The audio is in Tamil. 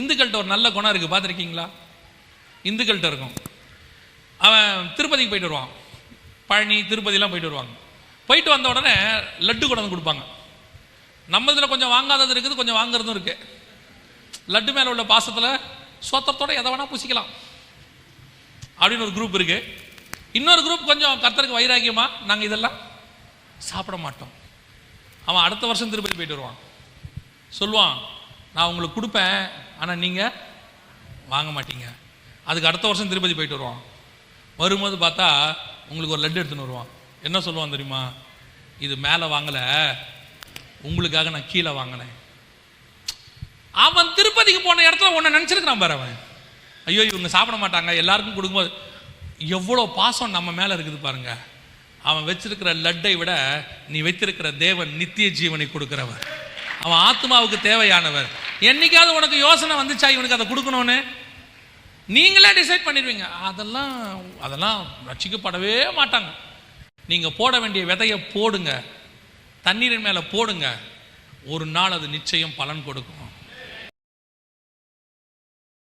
இந்துக்கள்கிட்ட ஒரு நல்ல குணம் இருக்குது, பார்த்துருக்கீங்களா? இந்துக்கள்கிட்ட இருக்கும். அவன் திருப்பதிக்கு போயிட்டு வருவான், பழனி திருப்பதிலாம் போயிட்டு வருவாங்க. போயிட்டு வந்த உடனே லட்டு கொண்டு வந்து கொடுப்பாங்க. நம்ம இதில் கொஞ்சம் வாங்காதது இருக்குது, கொஞ்சம் வாங்குறதும் இருக்குது. லட்டு மேலே உள்ள பாசத்தில் சோத்திரத்தோடு எதை வேணால் பூசிக்கலாம் அப்படின்னு ஒரு குரூப் இருக்குது. இன்னொரு குரூப் கொஞ்சம் கர்த்தருக்கு வைராக்கியமா, நாங்கள் இதெல்லாம் சாப்பிட மாட்டோம். அவன் அடுத்த வருஷம் திருப்பதி போயிட்டு வருவான், சொல்லுவான் நான் உங்களுக்கு கொடுப்பேன், ஆனால் நீங்கள் வாங்க மாட்டீங்க. அதுக்கு அடுத்த வருஷம் திருப்பதி போயிட்டு வருவான். வரும்போது பார்த்தா உங்களுக்கு ஒரு லட்டு எடுத்துன்னு வருவான். என்ன சொல்லுவான் தெரியுமா? இது மேலே வாங்கலை, உங்களுக்காக நான் கீழே வாங்கினேன். அவன் திருப்பதிக்கு போன இடத்துல உன்னை நினச்சிருக்கிறான் பாரு. அவன் ஐயோ இவங்க சாப்பிட மாட்டாங்க, எல்லாருக்கும் கொடுக்கும்போது எவ்வளோ பாசம் நம்ம மேலே இருக்குது பாருங்க. அவன் வச்சிருக்கிற லட்டை விட நீ வைத்திருக்கிற தேவன் நித்திய ஜீவனை கொடுக்கிறவர். அவன் ஆத்மாவுக்கு தேவையானவர். என்னைக்காவது உனக்கு யோசனை வந்துச்சா இவனுக்கு அதை கொடுக்கணும்னு? நீங்களே டிசைட் பண்ணிடுவீங்க. அதெல்லாம் ரட்சிக்கப்படவே மாட்டாங்க. நீங்கள் போட வேண்டிய விதையை போடுங்க, தண்ணீரின் மேலே போடுங்க, ஒரு நாள் அது நிச்சயம் பலன் கொடுக்கும்.